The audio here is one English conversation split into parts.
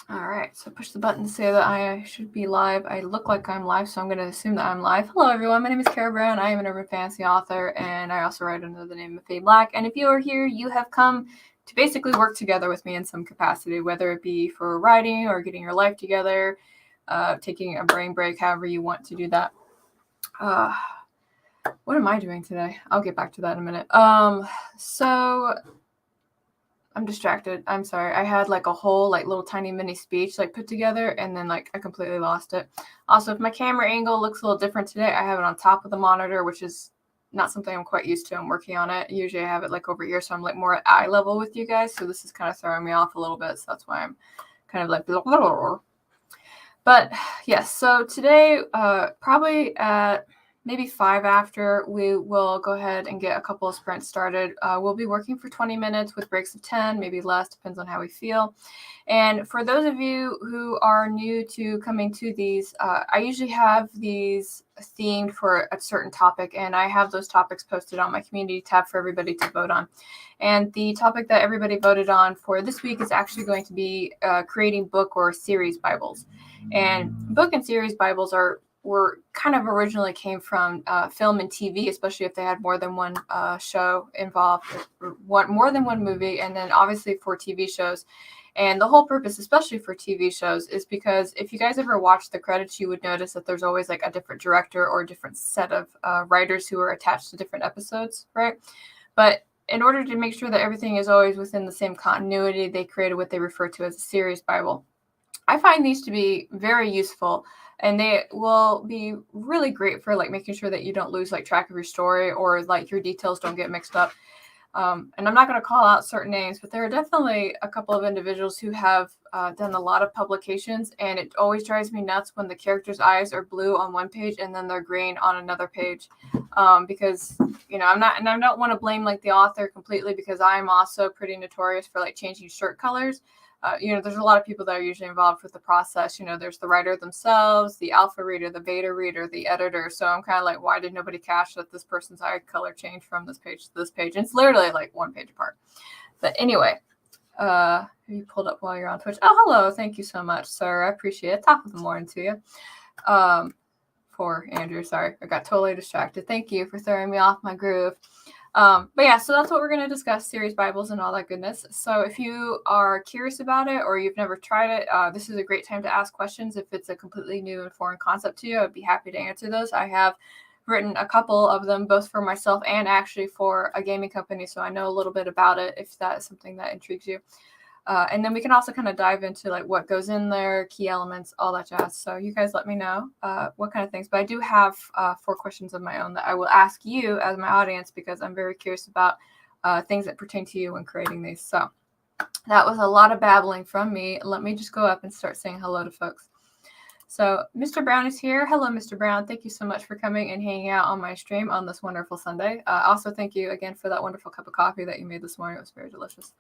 All right, so push the button to say that I should be live. I look like I'm live, so I'm going to assume that I'm live. Hello, everyone. My name is Carrow Brown. I am an urban fantasy author, and I also write under the name of Faye Black. And if you are here, you have come to basically work together with me in some capacity, whether it be for writing or getting your life together, taking a brain break, however you want to do that. What am I doing today? I'll get back to that in a minute. So I'm distracted. I'm sorry. I had like a whole like little tiny mini speech like put together and then like I completely lost it. Also, if my camera angle looks a little different today, I have it on top of the monitor, which is not something I'm quite used to. I'm working on it. Usually I have it like over here, so I'm like more at eye level with you guys. So this is kind of throwing me off a little bit. So that's why I'm kind of like blah, blah, blah. But yes, so today, probably at maybe 5 after, we will go ahead and get a couple of sprints started. We'll be working for 20 minutes with breaks of 10, maybe less, depends on how we feel. And for those of you who are new to coming to these, I usually have these themed for a certain topic, and I have those topics posted on my community tab for everybody to vote on. And the topic that everybody voted on for this week is actually going to be creating book or series Bibles. And book and series Bibles were kind of originally came from film and TV, especially if they had more than one show involved, more than one movie, and then obviously for TV shows. And the whole purpose, especially for TV shows, is because if you guys ever watch the credits, you would notice that there's always like a different director or a different set of writers who are attached to different episodes, right? But in order to make sure that everything is always within the same continuity, they created what they refer to as a series Bible. I find these to be very useful, and they will be really great for like making sure that you don't lose like track of your story or like your details don't get mixed up. And I'm not going to call out certain names, but there are definitely a couple of individuals who have done a lot of publications, and it always drives me nuts when the characters' eyes are blue on one page and then they're green on another page. Because I'm not, and I don't want to blame like the author completely because I'm also pretty notorious for like changing shirt colors. There's a lot of people that are usually involved with the process. There's the writer themselves, the alpha reader, the beta reader, the editor. So I'm kind of like, why did nobody catch that this person's eye color changed from this page to this page? And it's literally like one page apart. But anyway, you pulled up while you're on Twitch. Oh, hello. Thank you so much, sir. I appreciate it. Top of the morning to you. For Andrew, sorry. I got totally distracted. Thank you for throwing me off my groove. But yeah, so that's what we're going to discuss, series Bibles and all that goodness. So if you are curious about it or you've never tried it, this is a great time to ask questions. If it's a completely new and foreign concept to you, I'd be happy to answer those. I have written a couple of them, both for myself and actually for a gaming company, so I know a little bit about it if that is something that intrigues you. And then we can also kind of dive into like what goes in there, key elements, all that jazz. So you guys let me know what kind of things. But I do have 4 questions of my own that I will ask you as my audience because I'm very curious about things that pertain to you when creating these. So that was a lot of babbling from me. Let me just go up and start saying hello to folks. So Mr. Brown is here. Hello, Mr. Brown. Thank you so much for coming and hanging out on my stream on this wonderful Sunday. Also, thank you again for that wonderful cup of coffee that you made this morning. It was very delicious.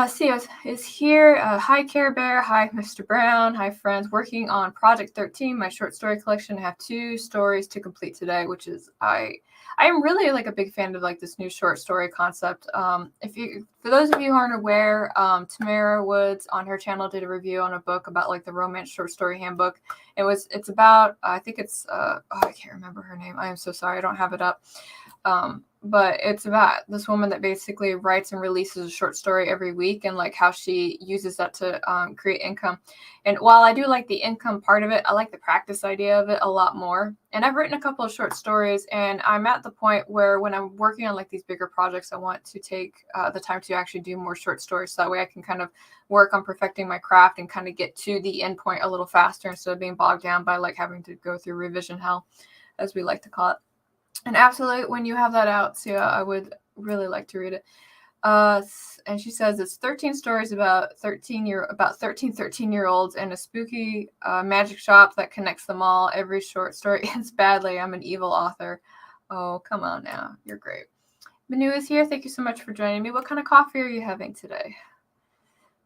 Theo is here. Hi, Care Bear. Hi, Mr. Brown. Hi, friends. Working on Project 13, my short story collection. I have 2 stories to complete today, which is I am really like a big fan of like this new short story concept. For those of you who aren't aware, Tamara Woods on her channel did a review on a book about like the romance short story handbook. It's about I think it's I can't remember her name. I am so sorry. I don't have it up. But it's about this woman that basically writes and releases a short story every week and like how she uses that to create income. And while I do like the income part of it, I like the practice idea of it a lot more. And I've written a couple of short stories, and I'm at the point where when I'm working on like these bigger projects, I want to take the time to actually do more short stories. So that way I can kind of work on perfecting my craft and kind of get to the end point a little faster instead of being bogged down by like having to go through revision hell, as we like to call it. And absolutely, when you have that out, Sia, I would really like to read it. And she says it's 13 stories about 13-year-olds in a spooky magic shop that connects them all. Every short story ends badly. I'm an evil author. Oh, come on now. You're great. Manu is here. Thank you so much for joining me. What kind of coffee are you having today?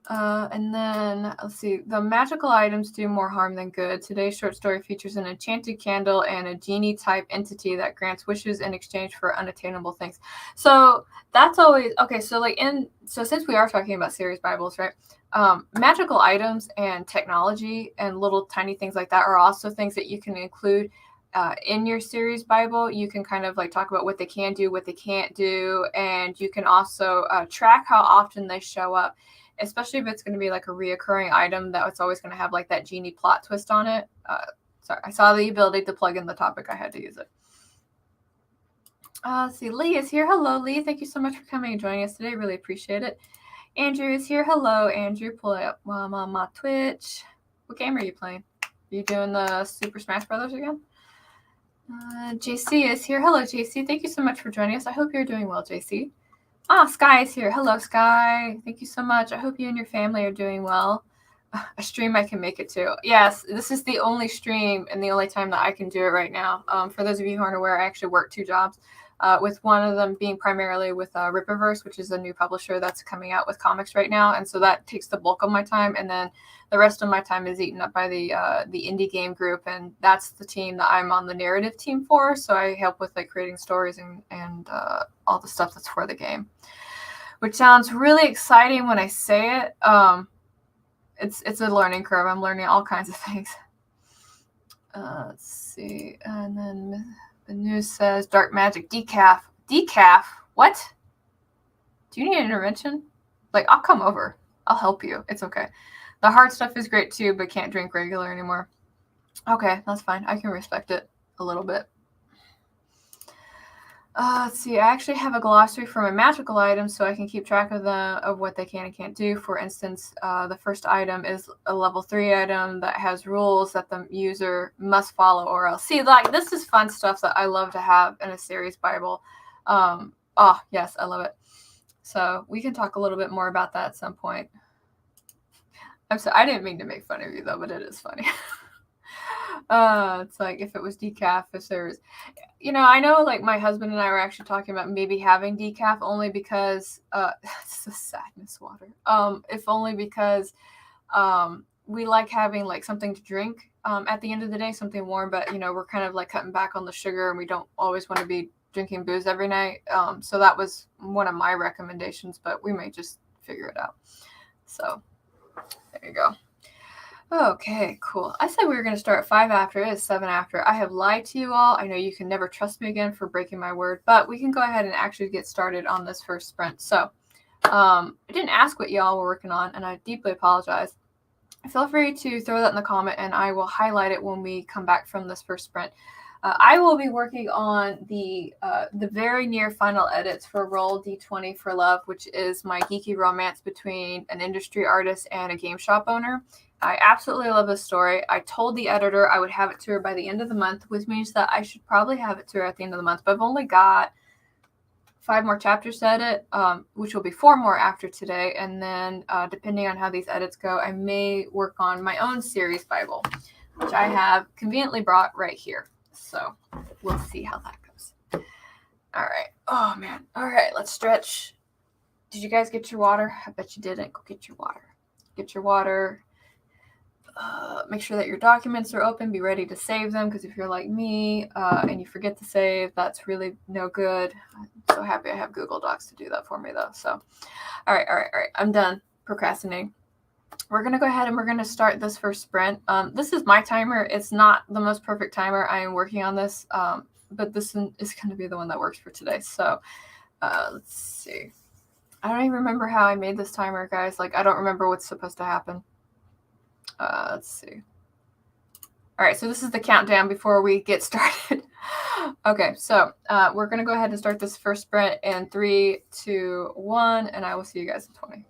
And then, let's see, the magical items do more harm than good. Today's short story features an enchanted candle and a genie-type entity that grants wishes in exchange for unattainable things. So that's always, okay, so so since we are talking about series Bibles, right? Magical items and technology and little tiny things like that are also things that you can include in your series Bible. You can kind of like talk about what they can do, what they can't do, and you can also track how often they show up, especially if it's going to be like a reoccurring item that it's always going to have like that genie plot twist on it. Sorry, I saw the ability to plug in the topic. I had to use it. Let's see, Lee is here. Hello, Lee. Thank you so much for coming and joining us today. Really appreciate it. Andrew is here. Hello, Andrew. Pull it up on my Twitch. What game are you playing? Are you doing the Super Smash Brothers again? JC is here. Hello, JC. Thank you so much for joining us. I hope you're doing well, JC. Sky is here. Hello, Sky. Thank you so much. I hope you and your family are doing well. A stream I can make it to. Yes, this is the only stream and the only time that I can do it right now. For those of you who aren't aware, I actually work 2 jobs, with one of them being primarily with Rippaverse, which is a new publisher that's coming out with comics right now. And so that takes the bulk of my time. And then the rest of my time is eaten up by the indie game group. And that's the team that I'm on the narrative team for. So I help with like creating stories and all the stuff that's for the game, which sounds really exciting when I say it. It's a learning curve. I'm learning all kinds of things. Let's see. And then the news says dark magic decaf. Decaf? What? Do you need an intervention? Like, I'll come over. I'll help you. It's okay. The hard stuff is great too, but can't drink regular anymore. Okay, that's fine. I can respect it a little bit. Let's see. I actually have a glossary for my magical items so I can keep track of what they can and can't do. For instance, the first item is a level 3 item that has rules that the user must follow or else. See, like, this is fun stuff that I love to have in a series Bible. Oh, yes, I love it. So we can talk a little bit more about that at some point. I'm sorry, I didn't mean to make fun of you, though, but it is funny. It's like if it was decaf, if there was, I know like my husband and I were actually talking about maybe having decaf only because it's a sadness water. If only because we like having like something to drink at the end of the day, something warm, but we're kind of like cutting back on the sugar and we don't always want to be drinking booze every night. So that was one of my recommendations, but we may just figure it out. So there you go. Okay, cool. I said we were going to start at 5 after. It is 7 after. I have lied to you all. I know you can never trust me again for breaking my word, but we can go ahead and actually get started on this first sprint. So I didn't ask what y'all were working on, and I deeply apologize. Feel free to throw that in the comment, and I will highlight it when we come back from this first sprint. I will be working on the very near final edits for Roll D20 for Love, which is my geeky romance between an industry artist and a game shop owner. I absolutely love this story. I told the editor I would have it to her by the end of the month, which means that I should probably have it to her at the end of the month. But I've only got 5 more chapters to edit, which will be 4 more after today. And then depending on how these edits go, I may work on my own series Bible, which I have conveniently brought right here. So we'll see how that goes. All right. Oh, man. All right. Let's stretch. Did you guys get your water? I bet you didn't. Go get your water. Get your water. Make sure that your documents are open. Be ready to save them, because if you're like me and you forget to save, that's really no good. I'm so happy I have Google Docs to do that for me, though. So, all right. I'm done procrastinating. We're going to go ahead and we're going to start this first sprint. This is my timer. It's not the most perfect timer. I am working on this, but this is going to be the one that works for today. So let's see. I don't even remember how I made this timer, guys. Like, I don't remember what's supposed to happen. Let's see. All right, so this is the countdown before we get started. Okay, so we're going to go ahead and start this first sprint in 3, 2, 1, and I will see you guys in 20.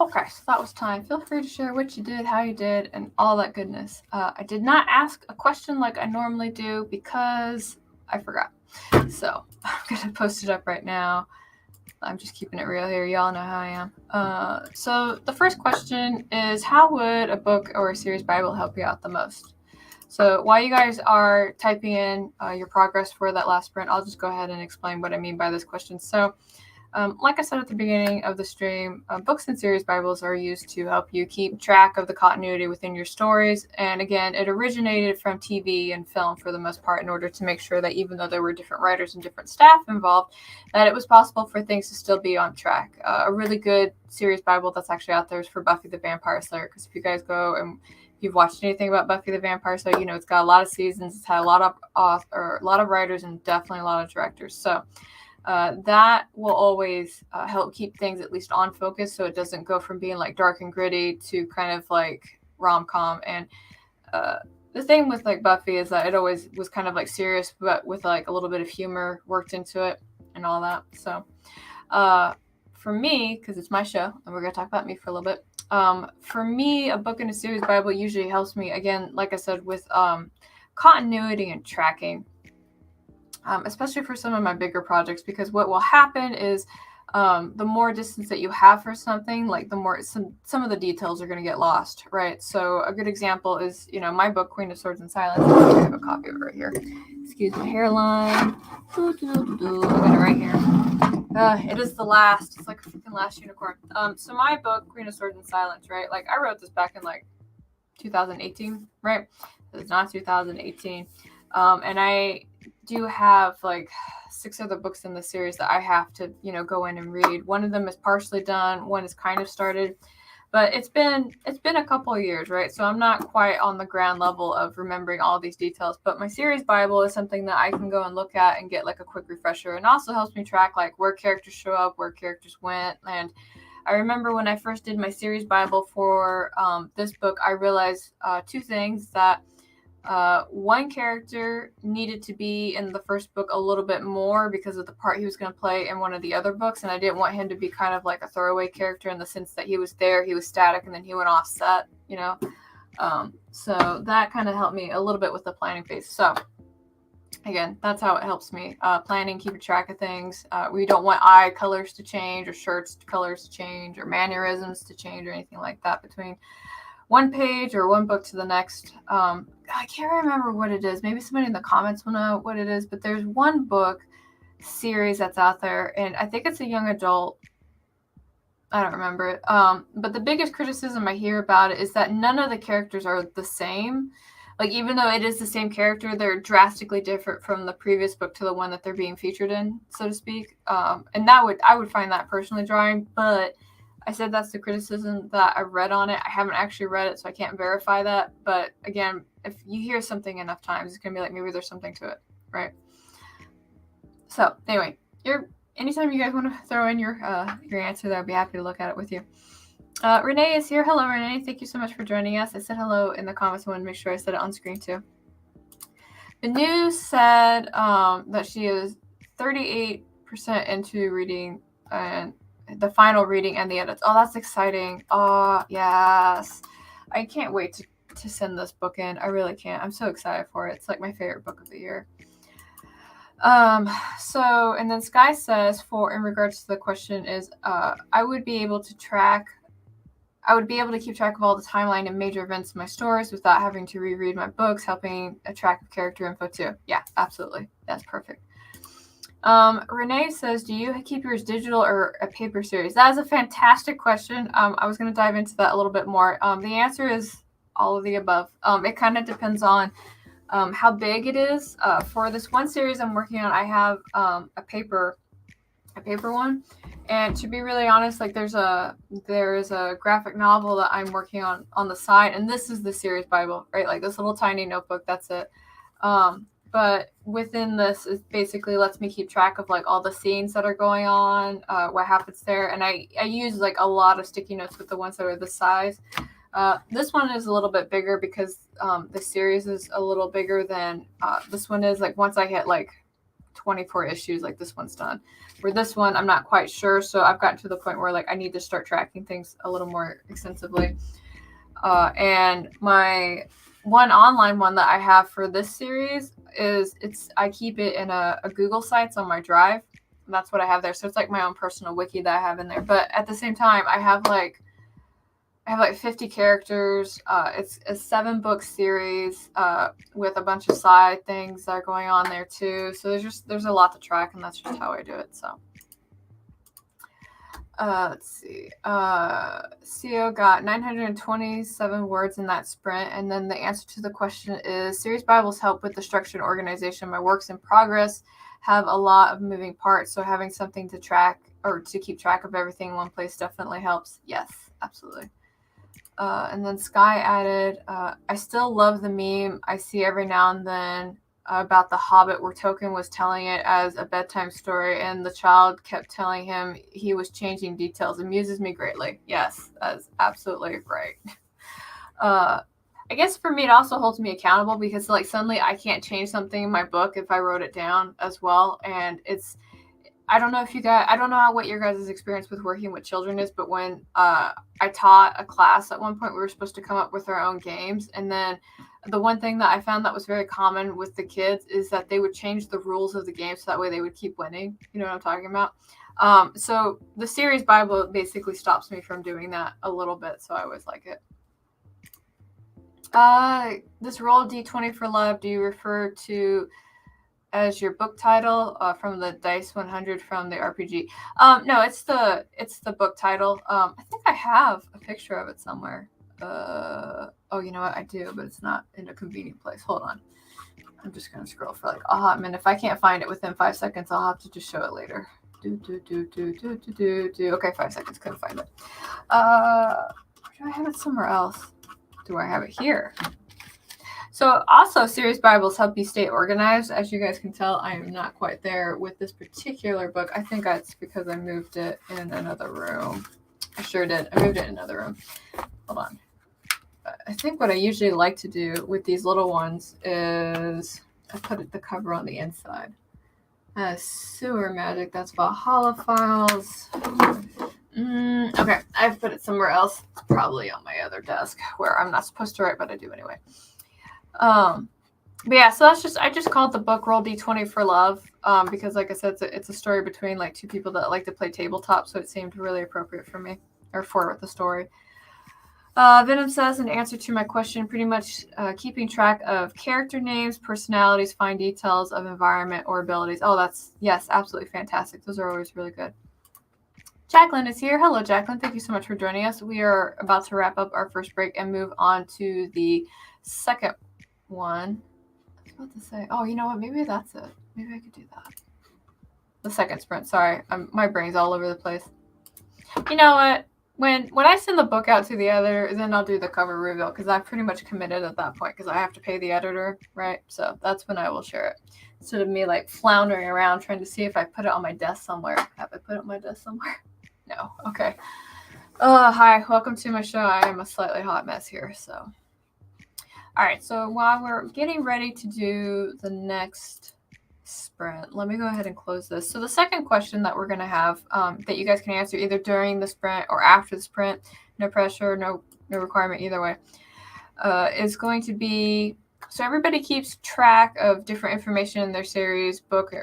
Okay, so that was time. Feel free to share what you did, how you did, and all that goodness. I did not ask a question like I normally do because I forgot. So I'm going to post it up right now. I'm just keeping it real here. Y'all know how I am. So the first question is, how would a book or a series Bible help you out the most? So while you guys are typing in your progress for that last sprint, I'll just go ahead and explain what I mean by this question. So like I said at the beginning of the stream, books and series Bibles are used to help you keep track of the continuity within your stories. And again, it originated from TV and film for the most part in order to make sure that even though there were different writers and different staff involved, that it was possible for things to still be on track. A really good series Bible that's actually out there is for Buffy the Vampire Slayer, because if you guys go and if you've watched anything about Buffy the Vampire Slayer, you know it's got a lot of seasons, it's had a lot of writers, and definitely a lot of directors. So that will always help keep things at least on focus, so it doesn't go from being like dark and gritty to kind of like rom-com. And the thing with like Buffy is that it always was kind of like serious, but with like a little bit of humor worked into it and all that. So for me, because it's my show and we're going to talk about me for a little bit, for me, a book and a series Bible usually helps me, again, like I said, with continuity and tracking. Especially for some of my bigger projects, because what will happen is the more distance that you have for something, like the more some of the details are going to get lost, right? So a good example is, my book, Queen of Swords and Silence. I have a copy of it right here. Excuse my hairline. I got it right here. It is the last. It's like a freaking last unicorn. So my book, Queen of Swords and Silence, right? Like I wrote this back in like 2018, right? It's not 2018. And I do have like 6 other books in the series that I have to, go in and read. One of them is partially done. One is kind of started, but it's been a couple of years, right? So I'm not quite on the ground level of remembering all these details, but my series Bible is something that I can go and look at and get like a quick refresher, and also helps me track like where characters show up, where characters went. And I remember when I first did my series Bible for this book, I realized 2 things: that one character needed to be in the first book a little bit more because of the part he was going to play in one of the other books, and I didn't want him to be kind of like a throwaway character in the sense that he was there, he was static, and then he went off set, so that kind of helped me a little bit with the planning phase. So again, that's how it helps me planning, keeping track of things. We don't want eye colors to change, or shirts colors to change, or mannerisms to change, or anything like that between one page or one book to the next. I can't remember what it is. Maybe somebody in the comments will know what it is, but there's one book series that's out there, and I think it's a young adult. I don't remember it. But the biggest criticism I hear about it is that none of the characters are the same. Like, even though it is the same character, they're drastically different from the previous book to the one that they're being featured in, so to speak. And I would find that personally drawing, but I said that's the criticism that I read on it. I haven't actually read it, so I can't verify that. But again, if you hear something enough times, it's going to be like, maybe there's something to it, right? So anyway, anytime you guys want to throw in your answer there, I'd be happy to look at it with you. Renee is here. Hello, Renee. Thank you so much for joining us. I said hello in the comments. I want to make sure I said it on screen too. The news said that she is 38% into reading and the final reading and the edits. Oh, that's exciting. Oh, yes. I can't wait to send this book in. I really can't. I'm so excited for it. It's like my favorite book of the year. So, and then Sky says, in regards to the question is, I would be able to keep track of all the timeline and major events in my stories without having to reread my books, helping a track of character info too. Yeah, absolutely. That's perfect. Renee says, do you keep yours digital or a paper series? That is a fantastic question. I was going to dive into that a little bit more. The answer is all of the above. It kind of depends on how big it is. For this one series I'm working on, I have a paper one. And to be really honest, like there is a graphic novel that I'm working on the side, and this is the series Bible, right? Like this little tiny notebook, that's it. But within this, it basically lets me keep track of like all the scenes that are going on, what happens there. And I use like a lot of sticky notes with the ones that are this size. This one is a little bit bigger because the series is a little bigger than this one is. Like once I hit like 24 issues like this one's done. For this one, I'm not quite sure, so I've gotten to the point where like I need to start tracking things a little more extensively. And my one online one that I have for this series is I keep it in a Google Sites on my drive. And that's what I have there. So it's like my own personal wiki that I have in there. But at the same time, I have like 50 characters. It's a 7-book series with a bunch of side things that are going on there too. So there's a lot to track, and that's just how I do it. So let's see. CO got 927 words in that sprint, and then the answer to the question is: series Bibles help with the structure and organization. My works in progress have a lot of moving parts, so having something to track or to keep track of everything in one place definitely helps. Yes, absolutely. And then Sky added, I still love the meme I see every now and then about the Hobbit where Tolkien was telling it as a bedtime story and the child kept telling him he was changing details. Amuses me greatly. Yes, that's absolutely right. I guess for me, it also holds me accountable because like suddenly I can't change something in my book if I wrote it down as well. And I don't know what your guys' experience with working with children is, but when I taught a class at one point, we were supposed to come up with our own games. And then the one thing that I found that was very common with the kids is that they would change the rules of the game so that way they would keep winning. You know what I'm talking about? So the series Bible basically stops me from doing that a little bit. So I always like it. This roll D20 for love, do you refer to as your book title from the Dice 100 from the RPG? No, it's the book title. I think I have a picture of it somewhere. Oh, you know what? I do, but it's not in a convenient place. Hold on. I'm just going to scroll for like a hot minute. If I can't find it within 5 seconds, I'll have to just show it later. Okay, 5 seconds. Couldn't find it. Do I have it somewhere else? Do I have it here? So also series Bibles help you stay organized. As you guys can tell, I am not quite there with this particular book. I think that's because I moved it in another room. I sure did. I moved it in another room. Hold on. I think what I usually like to do with these little ones is I put the cover on the inside. Sewer Magic, that's Valhalla Files. Okay, I've put it somewhere else. It's probably on my other desk where I'm not supposed to write, but I do anyway. But yeah, so I just called the book Roll D20 for Love because like I said, it's a story between like two people that like to play tabletop, so it seemed really appropriate for me, or for the story. Venom says, in answer to my question, pretty much keeping track of character names, personalities, fine details of environment or abilities. Oh, yes, absolutely fantastic. Those are always really good. Jacqueline is here. Hello, Jacqueline. Thank you so much for joining us. We are about to wrap up our first break and move on to the second one. I was about to say, oh, you know what? Maybe that's it. Maybe I could do that. The second sprint. Sorry, my brain's all over the place. You know what? When I send the book out to the editor, then I'll do the cover reveal because I've pretty much committed at that point because I have to pay the editor, right? So that's when I will share it. Instead of me like floundering around trying to see if I put it on my desk somewhere. Have I put it on my desk somewhere? No. Okay. Hi. Welcome to my show. I am a slightly hot mess here. So, all right. So while we're getting ready to do the next sprint, let me go ahead and close this. So the second question that we're going to have that you guys can answer either during the sprint or after the sprint, no pressure, no requirement either way, is going to be, so everybody keeps track of different information in their series book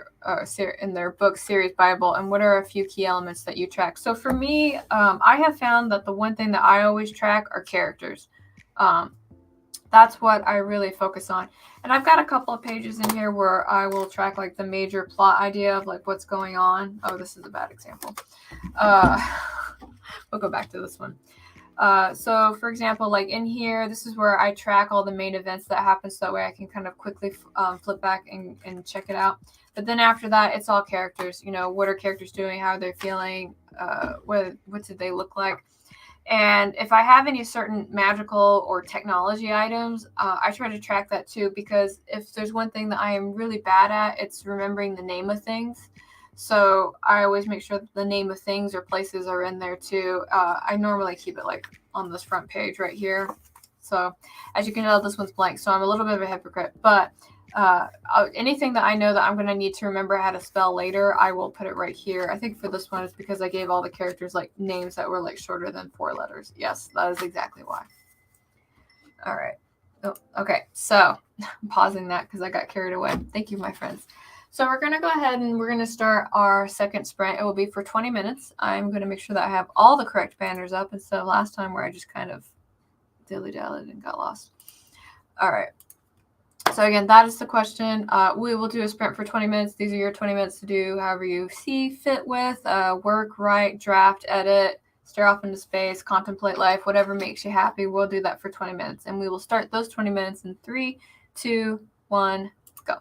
in their book series Bible, and what are a few key elements that you track? So for me, I have found that the one thing that I always track are characters. That's what I really focus on. And I've got a couple of pages in here where I will track like the major plot idea of like what's going on. Oh, this is a bad example. We'll go back to this one. So for example, like in here, this is where I track all the main events that happen. So that way I can kind of quickly flip back and check it out. But then after that, it's all characters. You know, what are characters doing? How are they feeling? What did they look like? And if I have any certain magical or technology items, I try to track that too, because if there's one thing that I am really bad at, it's remembering the name of things. So I always make sure that the name of things or places are in there too. I normally keep it like on this front page right here. So as you can tell, this one's blank. So I'm a little bit of a hypocrite, but Anything that I know that I'm going to need to remember how to spell later, I will put it right here. I think for this one, it's because I gave all the characters like names that were like shorter than 4 letters. Yes, that is exactly why. All right. Oh, okay, so I'm pausing that because I got carried away. Thank you, my friends. So we're going to go ahead and we're going to start our second sprint. It will be for 20 minutes. I'm going to make sure that I have all the correct banners up instead of last time where I just kind of dilly-dallied and got lost. All right. So again, that is the question. We will do a sprint for 20 minutes. These are your 20 minutes to do however you see fit with. Work, write, draft, edit, stare off into space, contemplate life, whatever makes you happy. We'll do that for 20 minutes. And we will start those 20 minutes in 3, 2, 1, go.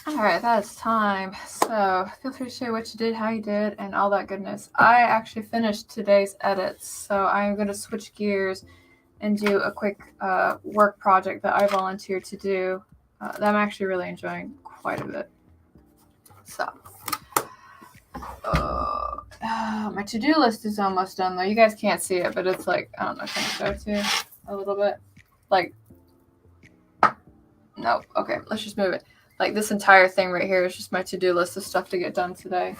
All right, that's time. So feel free to share what you did, how you did, and all that goodness. I actually finished today's edits, so I'm going to switch gears and do a quick work project that I volunteered to do that I'm actually really enjoying quite a bit. So, my to-do list is almost done, though. You guys can't see it, but it's like, I don't know, can I show it to you a little bit? Like, no, okay, let's just move it. Like, this entire thing right here is just my to-do list of stuff to get done today.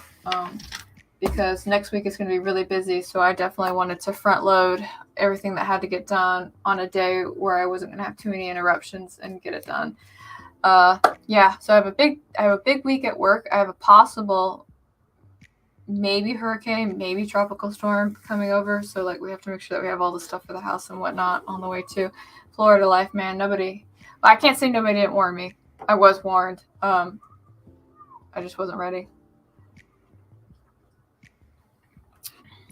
Because next week is going to be really busy, so I definitely wanted to front load everything that had to get done on a day where I wasn't going to have too many interruptions and get it done. Yeah, so I have a big week at work. I have a possible maybe hurricane, maybe tropical storm coming over, so like we have to make sure that we have all the stuff for the house and whatnot on the way to Florida life, man. I can't say nobody didn't warn me. I was warned. I just wasn't ready.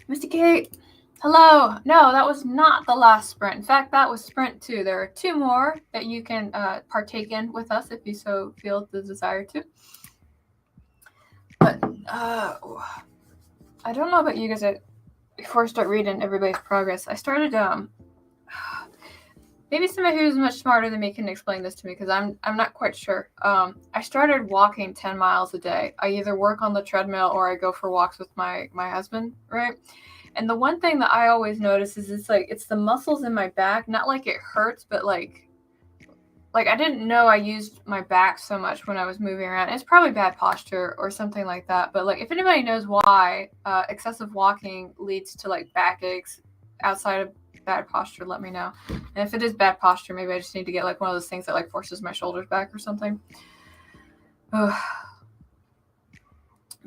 Misty Kate, hello. No, that was not the last sprint. In fact, that was sprint 2. There are 2 more that you can partake in with us if you so feel the desire to. But I don't know about you guys. Before I start reading everybody's progress, I started maybe somebody who's much smarter than me can explain this to me, because I'm not quite sure. I started walking 10 miles a day. I either work on the treadmill or I go for walks with my husband, right? And the one thing that I always notice is it's the muscles in my back, not like it hurts, but like I didn't know I used my back so much when I was moving around. It's probably bad posture or something like that. But like, if anybody knows why excessive walking leads to like backaches outside of bad posture, let me know. And if it is bad posture, maybe I just need to get like one of those things that like forces my shoulders back or something. But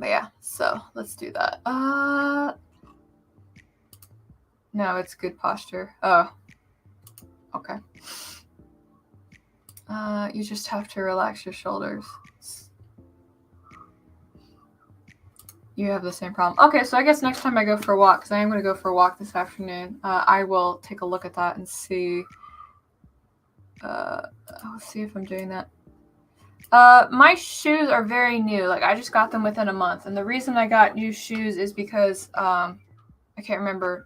yeah, so let's do that. No, it's good posture. Oh, okay. You just have to relax your shoulders. You have the same problem. Okay, so I guess next time I go for a walk, because I am going to go for a walk this afternoon, I will take a look at that and see. I'll see if I'm doing that. My shoes are very new. Like, I just got them within a month. And the reason I got new shoes is because I can't remember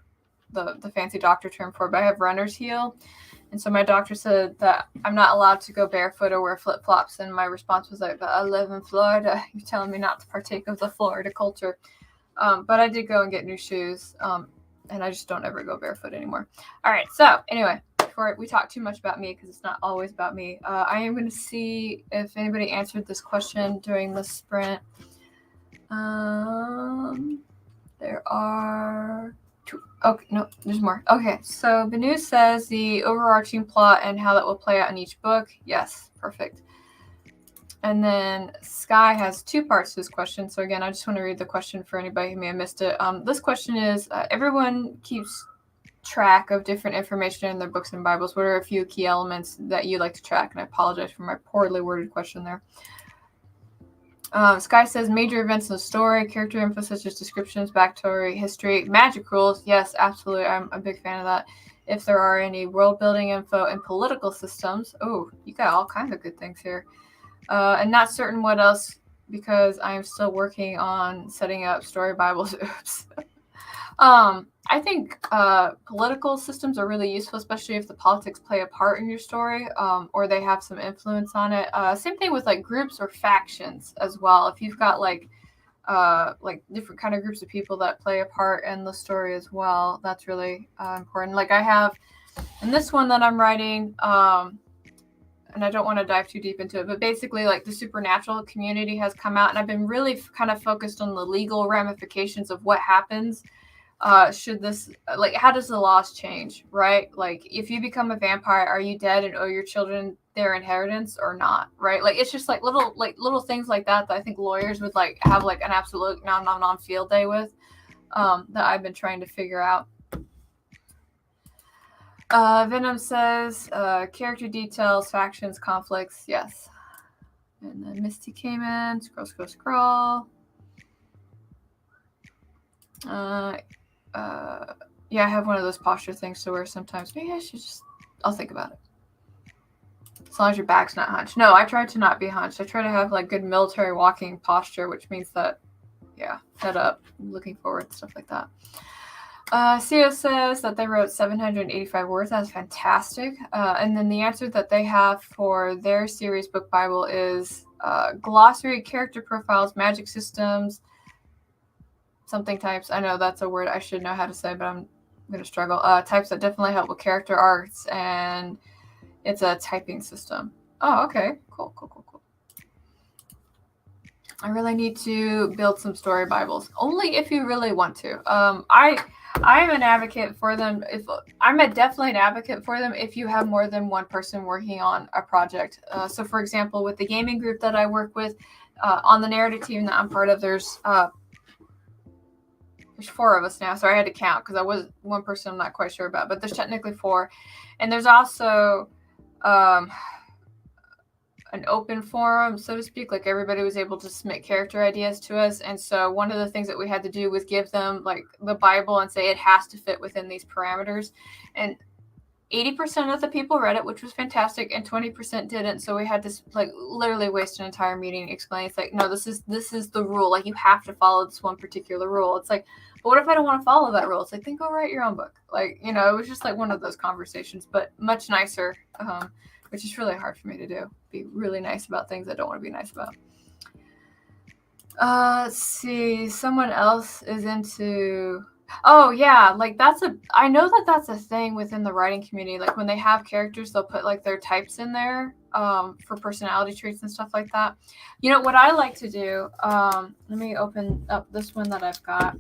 the fancy doctor term for it, but I have runner's heel. And so my doctor said that I'm not allowed to go barefoot or wear flip-flops. And my response was like, but I live in Florida. You're telling me not to partake of the Florida culture. But I did go and get new shoes. And I just don't ever go barefoot anymore. All right. So anyway, before we talk too much about me, because it's not always about me, I am going to see if anybody answered this question during the sprint. There are... Okay, no, there's more. Okay, so Benu says the overarching plot and how that will play out in each book. Yes, perfect. And then Sky has 2 parts to this question. So again, I just want to read the question for anybody who may have missed it. This question is, everyone keeps track of different information in their books and Bibles. What are a few key elements that you like to track? And I apologize for my poorly worded question there. Sky says major events in the story, character info such as descriptions, backstory, history, magic rules. Yes, absolutely. I'm a big fan of that. If there are any world building info and political systems. Oh, you got all kinds of good things here. And not certain what else, because I am still working on setting up story Bibles. Oops. I think political systems are really useful, especially if the politics play a part in your story, or they have some influence on it. Same thing with like groups or factions as well. If you've got like different kind of groups of people that play a part in the story as well, that's really important. Like I have in this one that I'm writing, and I don't want to dive too deep into it, but basically like the supernatural community has come out, and I've been really kind of focused on the legal ramifications of what happens. Should this, like, how does the laws change, right? Like, if you become a vampire, are you dead and owe your children their inheritance or not, right? Like, it's just like little things like that I think lawyers would like have like an absolute non field day with, that I've been trying to figure out. Venom says, character details, factions, conflicts, yes. And then Misty came in, scroll. Yeah, I have one of those posture things to where sometimes maybe I'll think about it. As long as your back's not hunched. No, I try to not be hunched. I try to have like good military walking posture, which means that, yeah, head up, looking forward, stuff like that. CEO says that they wrote 785 words. That's fantastic. And then the answer that they have for their series book Bible is glossary, character profiles, magic systems, something types. I know that's a word I should know how to say, but I'm going to struggle. Types that definitely help with character arcs, and it's a typing system. Oh, okay. Cool. I really need to build some story Bibles. Only if you really want to. I'm an advocate for them. Definitely an advocate for them if you have more than one person working on a project. So, for example, with the gaming group that I work with, on the narrative team that I'm part of, there's 4 of us now. So I had to count because I was one person I'm not quite sure about, but there's technically 4. And there's also an open forum, so to speak. Like, everybody was able to submit character ideas to us. And so one of the things that we had to do was give them like the Bible and say it has to fit within these parameters. And 80% of the people read it, which was fantastic, and 20% didn't. So we had to like literally waste an entire meeting explaining. It's like, no, this is the rule. Like, you have to follow this one particular rule. It's like, but what if I don't want to follow that rule? It's like, then go write your own book. Like, it was just like one of those conversations, but much nicer, which is really hard for me to do. Be really nice about things I don't want to be nice about. Let's see. Someone else is into... Oh, yeah, like I know that's a thing within the writing community. Like, when they have characters, they'll put like their types in there for personality traits and stuff like that. What I like to do, let me open up this one that I've got.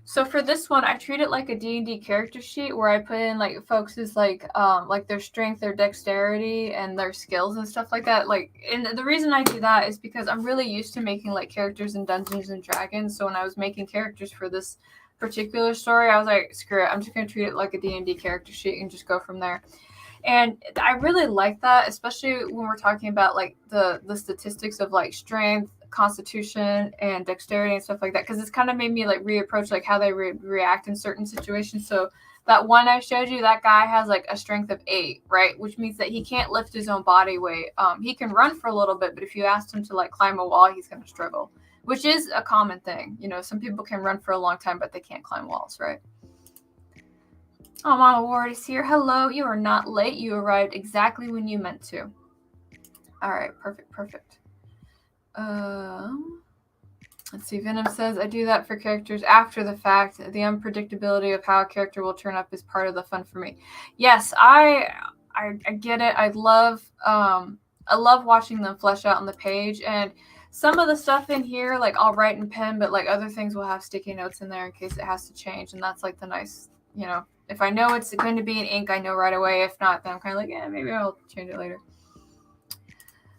So for this one, I treat it like a D&D character sheet where I put in like folks' like their strength, their dexterity, and their skills and stuff like that. Like, and the reason I do that is because I'm really used to making like characters in Dungeons and Dragons. So when I was making characters for this particular story, I was like, screw it, I'm just gonna treat it like a D&D character sheet and just go from there. And I really like that, especially when we're talking about like the statistics of like strength, constitution, and dexterity and stuff like that, because it's kind of made me like reapproach like how they react in certain situations. So that one I showed you, that guy has like a strength of 8, right, which means that he can't lift his own body weight. He can run for a little bit, but if you asked him to like climb a wall, he's going to struggle, which is a common thing. Some people can run for a long time, but they can't climb walls, right? Oh, Mama Ward is here. Hello, you are not late. You arrived exactly when you meant to. All right, perfect. Let's see. Venom says, I do that for characters after the fact. The unpredictability of how a character will turn up is part of the fun for me. Yes, I get it. I love watching them flesh out on the page. And some of the stuff in here, like, I'll write in pen, but like other things will have sticky notes in there in case it has to change. And that's like the nice, if I know it's going to be in ink, I know right away. If not, then I'm kind of like, maybe I'll change it later.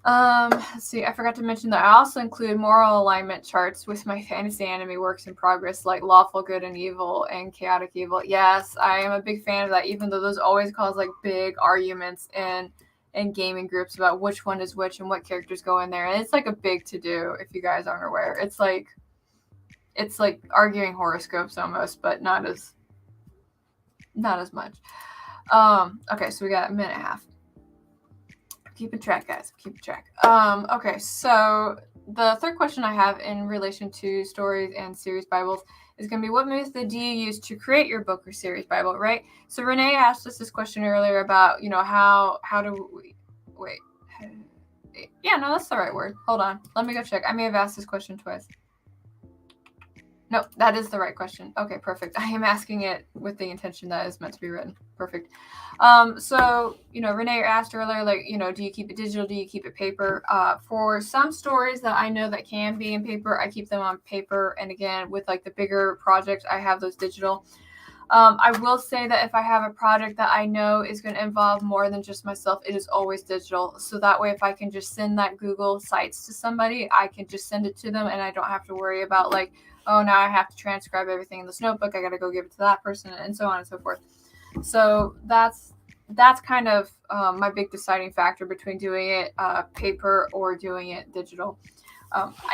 Let's see, I forgot to mention that I also include moral alignment charts with my fantasy anime works in progress, like lawful good and evil and chaotic evil. Yes, I am a big fan of that, even though those always cause like big arguments in gaming groups about which one is which and what characters go in there. And it's like a big to-do if you guys aren't aware. It's like arguing horoscopes almost, but not as much. Okay, so we got a minute and a half. Keeping track, guys. Keeping track. Okay, so the third question I have in relation to stories and series Bibles is going to be, what method do you use to create your book or series Bible, right? So Renee asked us this question earlier about, how do we... Wait. Yeah, no, that's the right word. Hold on. Let me go check. I may have asked this question twice. No, that is the right question. Okay, perfect. I am asking it with the intention that is meant to be written. Perfect. So, Renee asked earlier, like, do you keep it digital? Do you keep it paper? For some stories that I know that can be in paper, I keep them on paper. And again, with like the bigger projects, I have those digital. I will say that if I have a project that I know is going to involve more than just myself, it is always digital. So that way, if I can just send that Google Sites to somebody, I can just send it to them and I don't have to worry about like, oh, now I have to transcribe everything in this notebook. I got to go give it to that person and so on and so forth. So that's kind of my big deciding factor between doing it paper or doing it digital.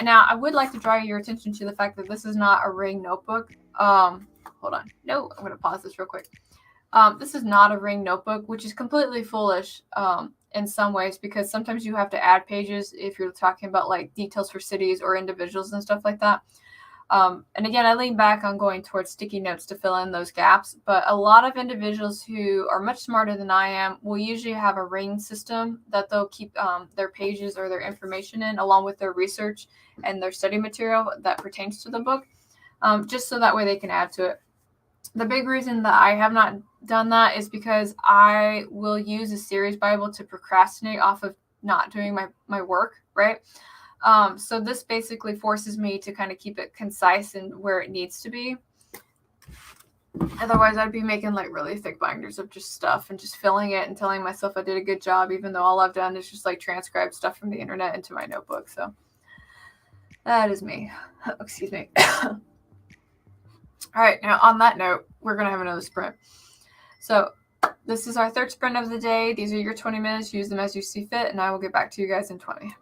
Now, I would like to draw your attention to the fact that this is not a Ring notebook. Hold on. No, I'm going to pause this real quick. This is not a ring notebook, which is completely foolish in some ways, because sometimes you have to add pages if you're talking about like details for cities or individuals and stuff like that. And again, I lean back on going towards sticky notes to fill in those gaps. But a lot of individuals who are much smarter than I am will usually have a ring system that they'll keep their pages or their information in, along with their research and their study material that pertains to the book, just so that way they can add to it. The big reason that I have not done that is because I will use a series Bible to procrastinate off of not doing my work, right? So this basically forces me to kind of keep it concise and where it needs to be. Otherwise, I'd be making like really thick binders of just stuff and just filling it and telling myself I did a good job, even though all I've done is just like transcribe stuff from the internet into my notebook. So that is me. Excuse me. All right, now on that note, we're going to have another sprint. So this is our third sprint of the day. These are your 20 minutes. Use them as you see fit, and I will get back to you guys in 20.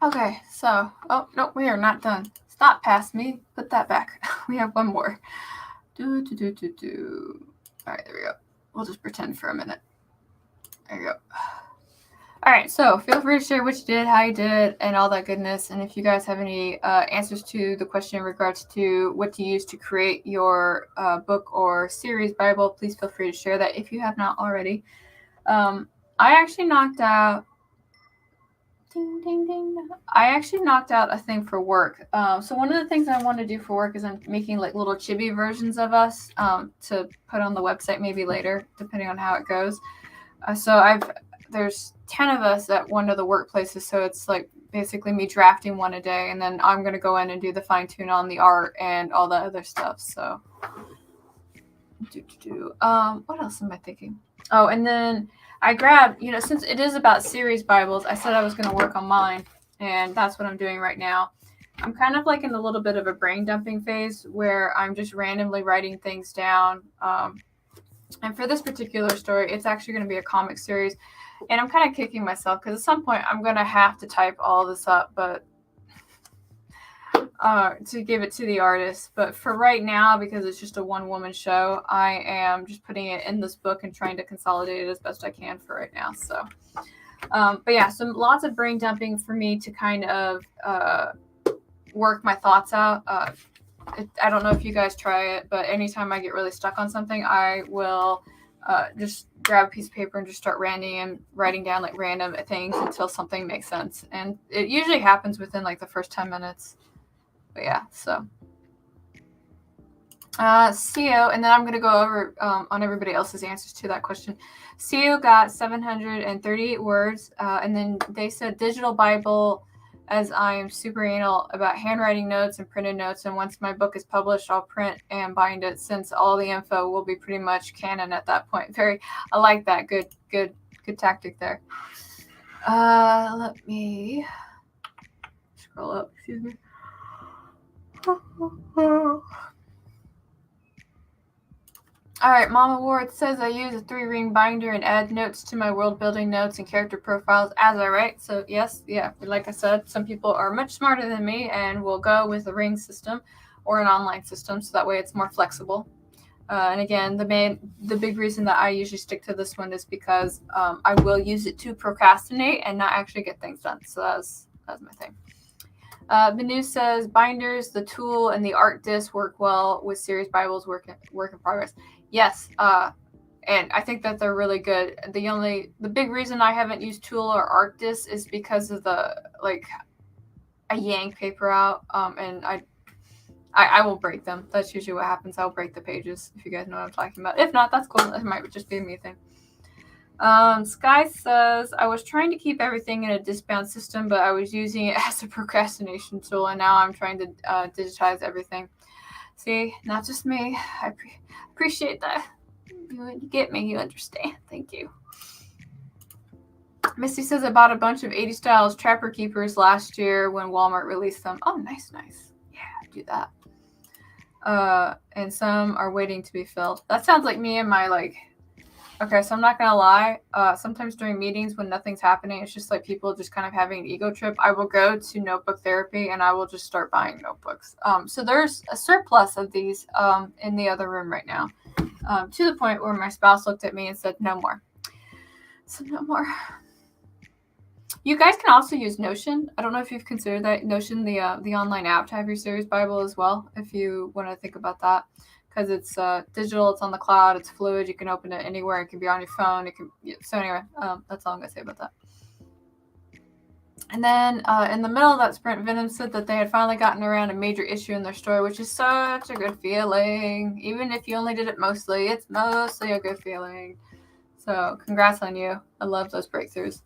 Okay, so, oh, no, we are not done. Stop past me. Put that back. We have one more. All right, there we go. We'll just pretend for a minute. There you go. All right, so feel free to share what you did, how you did it, and all that goodness. And if you guys have any answers to the question in regards to what to use to create your book or series Bible, please feel free to share that if you have not already. I actually knocked out. Ding, ding, ding. I actually knocked out a thing for work. So one of the things I want to do for work is I'm making like little chibi versions of us to put on the website maybe later, depending on how it goes. So there's 10 of us at one of the workplaces, so it's like basically me drafting one a day, and then I'm gonna go in and do the fine tune on the art and all the other stuff. So, what else am I thinking? Oh, and then I grabbed, since it is about series Bibles, I said I was gonna work on mine, and that's what I'm doing right now. I'm kind of like in a little bit of a brain dumping phase where I'm just randomly writing things down. And for this particular story, it's actually going to be a comic series. And I'm kind of kicking myself because at some point I'm going to have to type all this up, but to give it to the artist. But for right now, because it's just a one-woman show, I am just putting it in this book and trying to consolidate it as best I can for right now. So, but yeah, so lots of brain dumping for me to kind of work my thoughts out. I don't know if you guys try it, but anytime I get really stuck on something, I will just grab a piece of paper and just start writing down like random things until something makes sense. And it usually happens within like the first 10 minutes. But yeah, so. CEO, and then I'm going to go over on everybody else's answers to that question. CEO got 738 words, and then they said digital Bible, as I am super anal about handwriting notes and printed notes, and once my book is published, I'll print and bind it since all the info will be pretty much canon at that point. I like that. Good tactic there. Let me scroll up. Excuse me. All right, Mama Ward says I use a 3-ring binder and add notes to my world building notes and character profiles as I write. So yes, yeah, like I said, some people are much smarter than me and will go with a ring system or an online system, so that way it's more flexible. And again, the big reason that I usually stick to this one is because I will use it to procrastinate and not actually get things done. So that's my thing. Manu says binders, the tool, and the art disc work well with series Bibles work in progress. Yes, and I think that they're really good. The big reason I haven't used tool or art disc is because of I yank paper out, and I will break them. That's usually what happens. I'll break the pages, if you guys know what I'm talking about. If not, that's cool. It might just be a me thing. Sky says, I was trying to keep everything in a disc-bound system, but I was using it as a procrastination tool, and now I'm trying to digitize everything. See, not just me. I appreciate that. You get me. You understand. Thank you. Misty says, I bought a bunch of 80 Styles Trapper Keepers last year when Walmart released them. Oh, nice. Yeah, do that. And some are waiting to be filled. That sounds like me and my Okay, so I'm not going to lie. Sometimes during meetings when nothing's happening, it's just like people just kind of having an ego trip. I will go to notebook therapy and I will just start buying notebooks. So there's a surplus of these in the other room right now, to the point where my spouse looked at me and said, no more. So no more. You guys can also use Notion. I don't know if you've considered that. Notion, the online app to have your series Bible as well, if you want to think about that. Because it's digital, it's on the cloud, it's fluid, you can open it anywhere, it can be on your phone, so anyway, that's all I'm going to say about that. And then in the middle of that sprint, Venom said that they had finally gotten around a major issue in their story, which is such a good feeling. Even if you only did it mostly, it's mostly a good feeling. So congrats on you. I love those breakthroughs.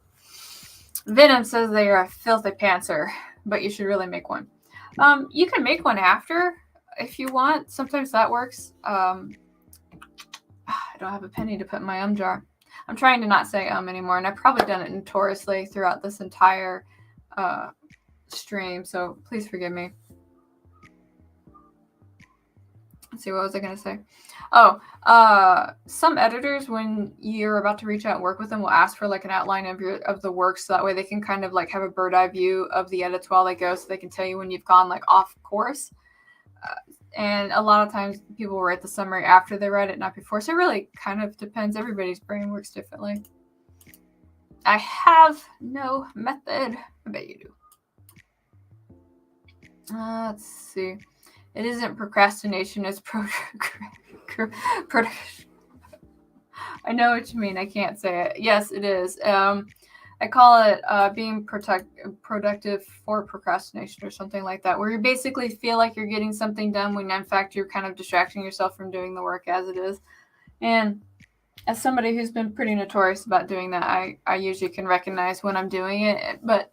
Venom says they are a filthy pantser, but you should really make one. You can make one after if you want. Sometimes that works. I don't have a penny to put in my jar. I'm trying to not say anymore, and I've probably done it notoriously throughout this entire stream, so please forgive me. Let's see, what was I going to say? Some editors, when you're about to reach out and work with them, will ask for like an outline of the work, so that way they can kind of like have a bird eye view of the edits while they go, so they can tell you when you've gone like off course. And a lot of times people will write the summary after they write it, not before. So it really kind of depends. Everybody's brain works differently. I have no method. I bet you do. Let's see. It isn't procrastination. It's I know what you mean. I can't say it. Yes, it is. I call it being productive for procrastination or something like that, where you basically feel like you're getting something done when in fact you're kind of distracting yourself from doing the work as it is. And as somebody who's been pretty notorious about doing that, I usually can recognize when I'm doing it. But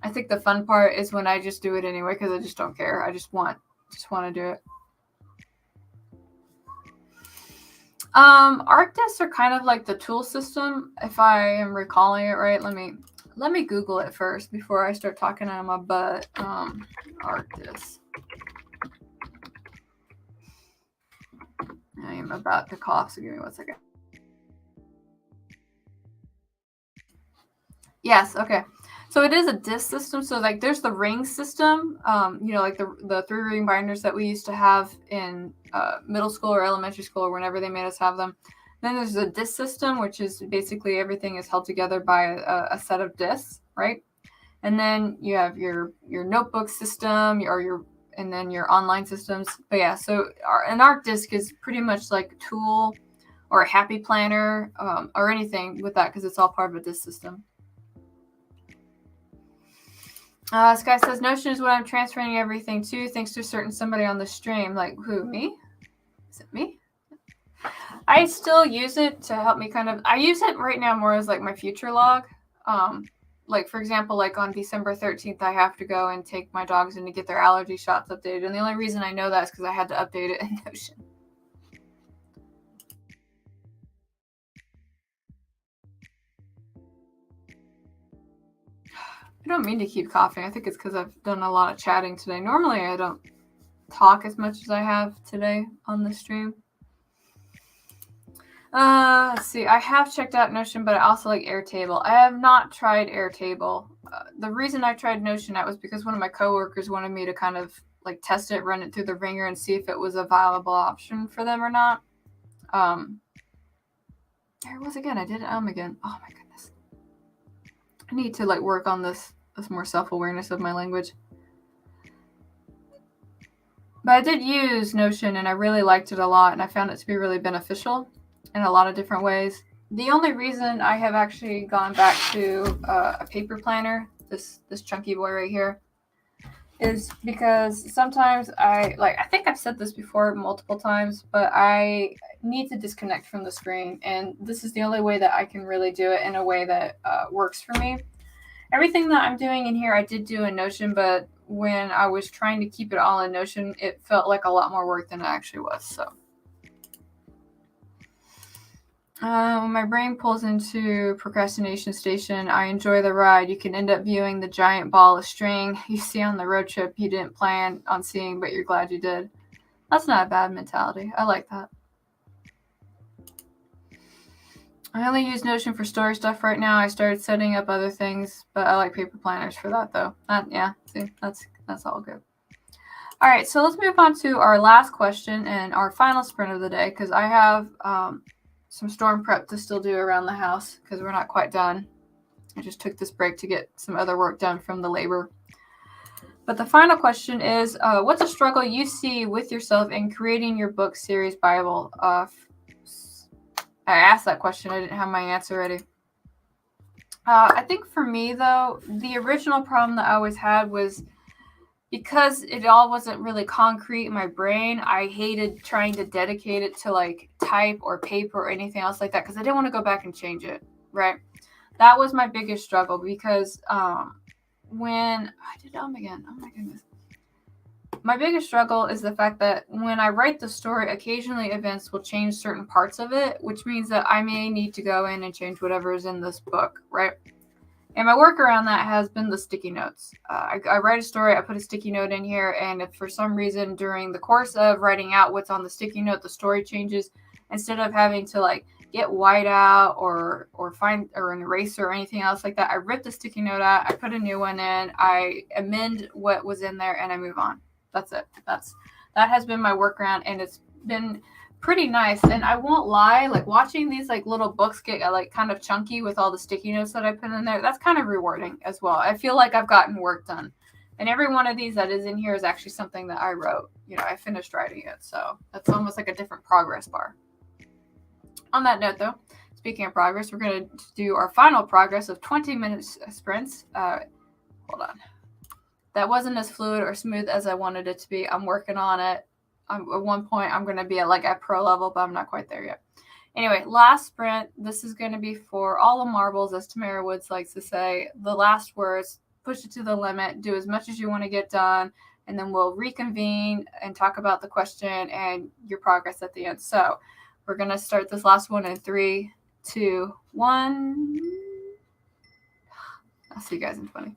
I think the fun part is when I just do it anyway, because I just don't care. I just want to do it. Art discs are kind of like the tool system, if I am recalling it right. Let me Google it first before I start talking out of my butt. Art discs. I am about to cough, so give me 1 second. Yes, okay. So it is a disc system. So like there's the ring system, like the 3-ring binders that we used to have in middle school or elementary school or whenever they made us have them. Then there's the disc system, which is basically everything is held together by a set of discs, right? And then you have your notebook system and then your online systems. But yeah, so an art disc is pretty much like a tool or a happy planner or anything with that, because it's all part of a disc system. Sky says, Notion is what I'm transferring everything to, thanks to a certain somebody on the stream. Like, who, me? Is it me? I still use it to help me I use it right now more as like my future log. Like, for example, like on December 13th, I have to go and take my dogs in to get their allergy shots updated. And the only reason I know that is because I had to update it in Notion. I don't mean to keep coughing. I think it's because I've done a lot of chatting today. Normally, I don't talk as much as I have today on the stream. Let's see. I have checked out Notion, but I also like Airtable. I have not tried Airtable. The reason I tried Notion out was because one of my coworkers wanted me to kind of like test it, run it through the ringer, and see if it was a viable option for them or not. There it was again. I did it again. Oh my goodness. I need to like work on this more self-awareness of my language. But I did use Notion and I really liked it a lot, and I found it to be really beneficial in a lot of different ways. The only reason I have actually gone back to a paper planner, this chunky boy right here, is because sometimes I think I've said this before multiple times, but I need to disconnect from the screen, and this is the only way that I can really do it in a way that works for me. Everything that I'm doing in here, I did do in Notion, but when I was trying to keep it all in Notion, it felt like a lot more work than it actually was. So when my brain pulls into procrastination station, I enjoy the ride. You can end up viewing the giant ball of string you see on the road trip you didn't plan on seeing, but you're glad you did. That's not a bad mentality. I like that. I only use Notion for story stuff right now. I started setting up other things, but I like paper planners for that, though. Yeah, see, that's all good. All right, so let's move on to our last question and our final sprint of the day, because I have some storm prep to still do around the house because we're not quite done. I just took this break to get some other work done from the labor. But the final question is, what's a struggle you see with yourself in creating your book series Bible? I asked that question. I didn't have my answer ready. I think for me, though, the original problem that I always had was because it all wasn't really concrete in my brain. I hated trying to dedicate it to like type or paper or anything else like that because I didn't want to go back and change it, right? That was my biggest struggle because when I did again, oh my goodness. My biggest struggle is the fact that when I write the story, occasionally events will change certain parts of it, which means that I may need to go in and change whatever is in this book, right? And my work around that has been the sticky notes. I write a story, I put a sticky note in here, and if for some reason during the course of writing out what's on the sticky note, the story changes, instead of having to like get white out or find or an eraser or anything else like that, I rip the sticky note out, I put a new one in, I amend what was in there, and I move on. That's it. That has been my workaround, and it's been pretty nice. And I won't lie, like watching these like little books get like kind of chunky with all the sticky notes that I put in there, that's kind of rewarding as well. I feel like I've gotten work done. And every one of these that is in here is actually something that I wrote. You know, I finished writing it. So that's almost like a different progress bar. On that note, though, speaking of progress, we're going to do our final progress of 20-minute sprints. Hold on. That wasn't as fluid or smooth as I wanted it to be. I'm working on it. At one point, I'm going to be at pro level, but I'm not quite there yet. Anyway, last sprint. This is going to be for all the marbles, as Tamara Woods likes to say. The last words, push it to the limit, do as much as you want to get done, and then we'll reconvene and talk about the question and your progress at the end. So we're going to start this last one in 3, 2, 1. I'll see you guys in 20.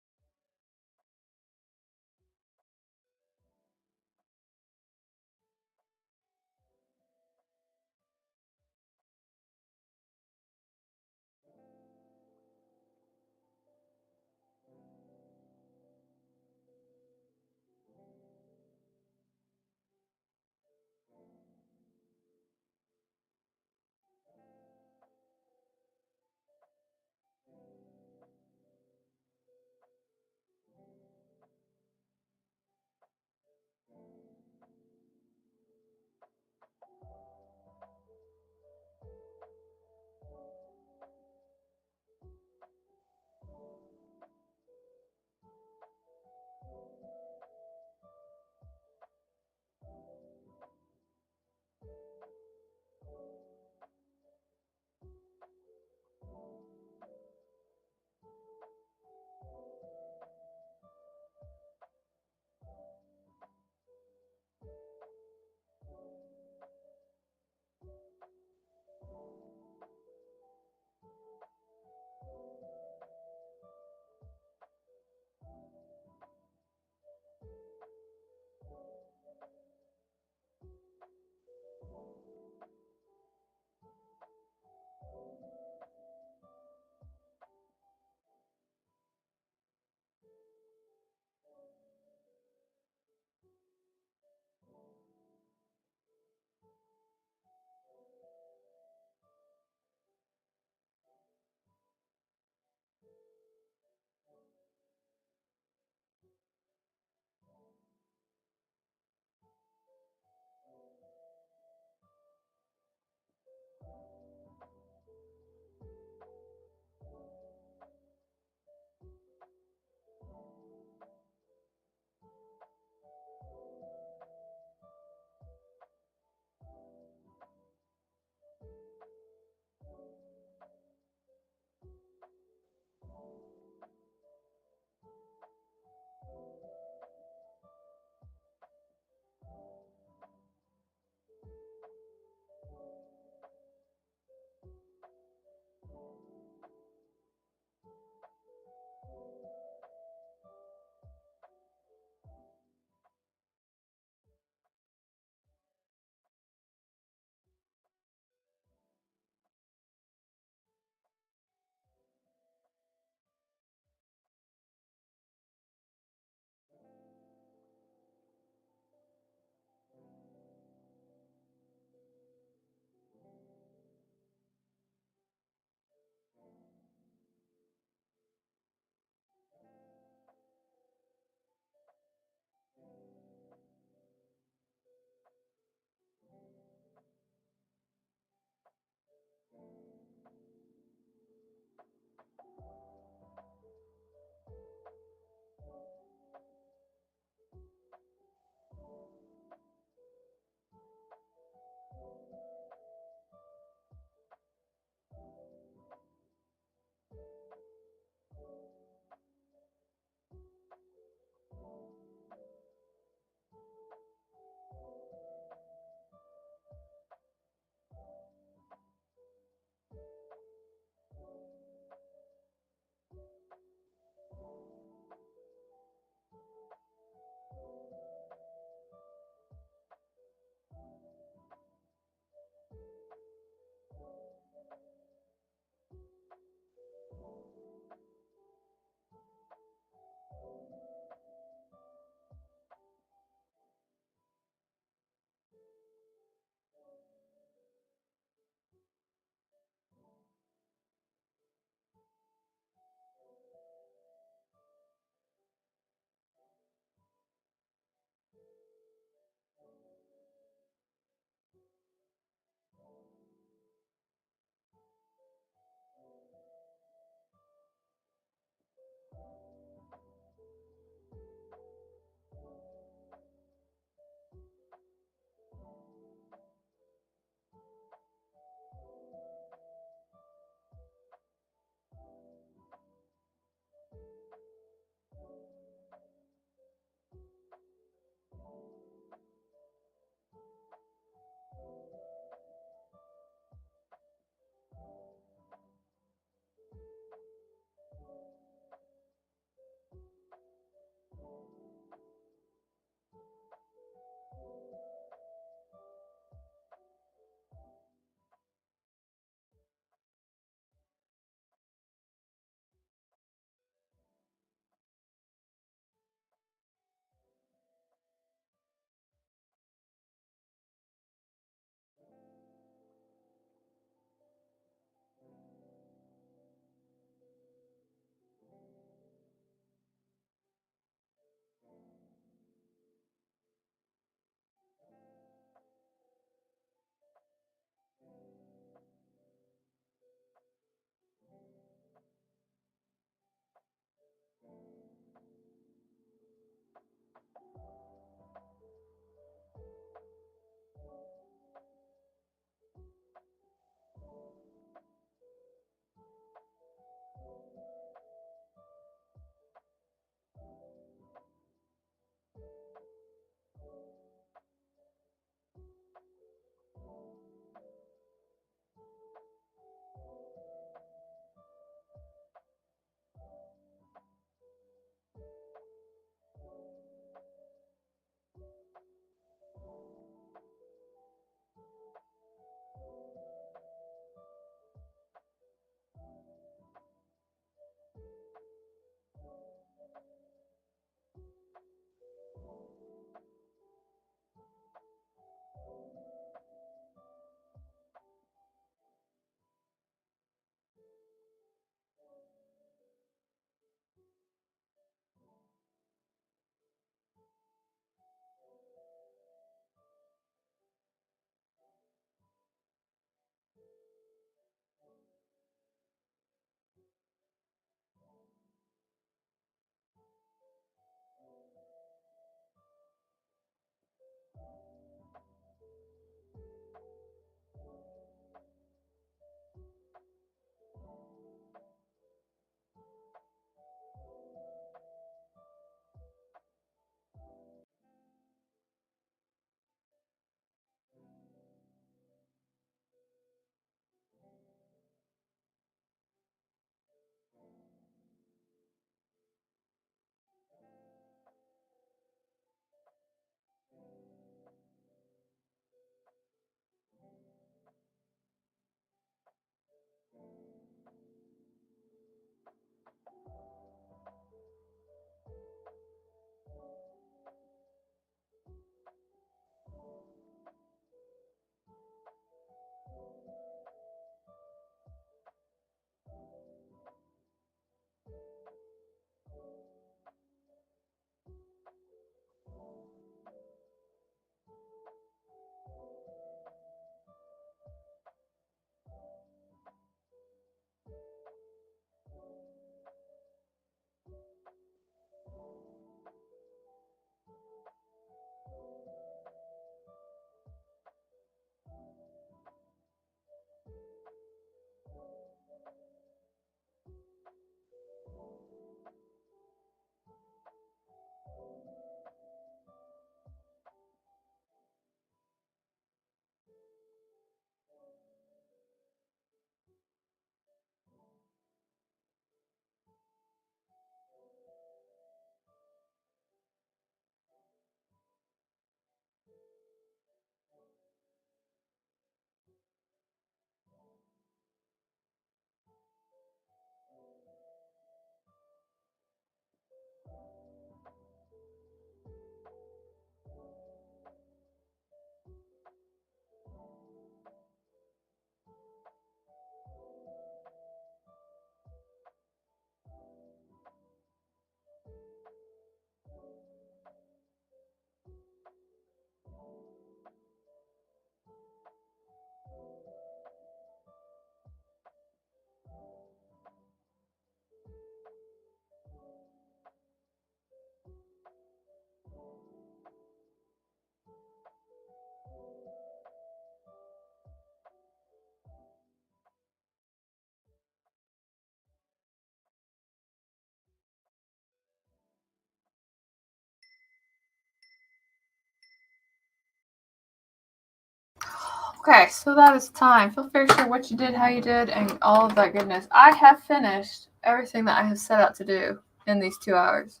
Okay, so that is time. Feel free to share what you did, how you did, and all of that goodness. I have finished everything that I have set out to do in these 2 hours.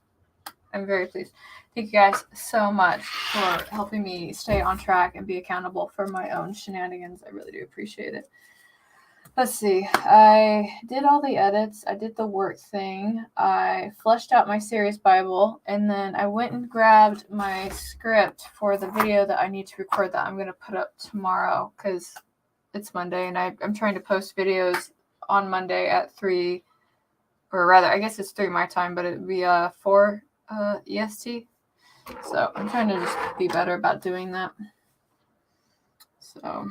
I'm very pleased. Thank you guys so much for helping me stay on track and be accountable for my own shenanigans. I really do appreciate it. Let's see. I did all the edits. I did the work thing. I fleshed out my series Bible, and then I went and grabbed my script for the video that I need to record that I'm going to put up tomorrow because it's Monday, and I'm trying to post videos on Monday at 3, or rather, I guess it's 3 my time, but it would be 4 EST. So I'm trying to just be better about doing that. So...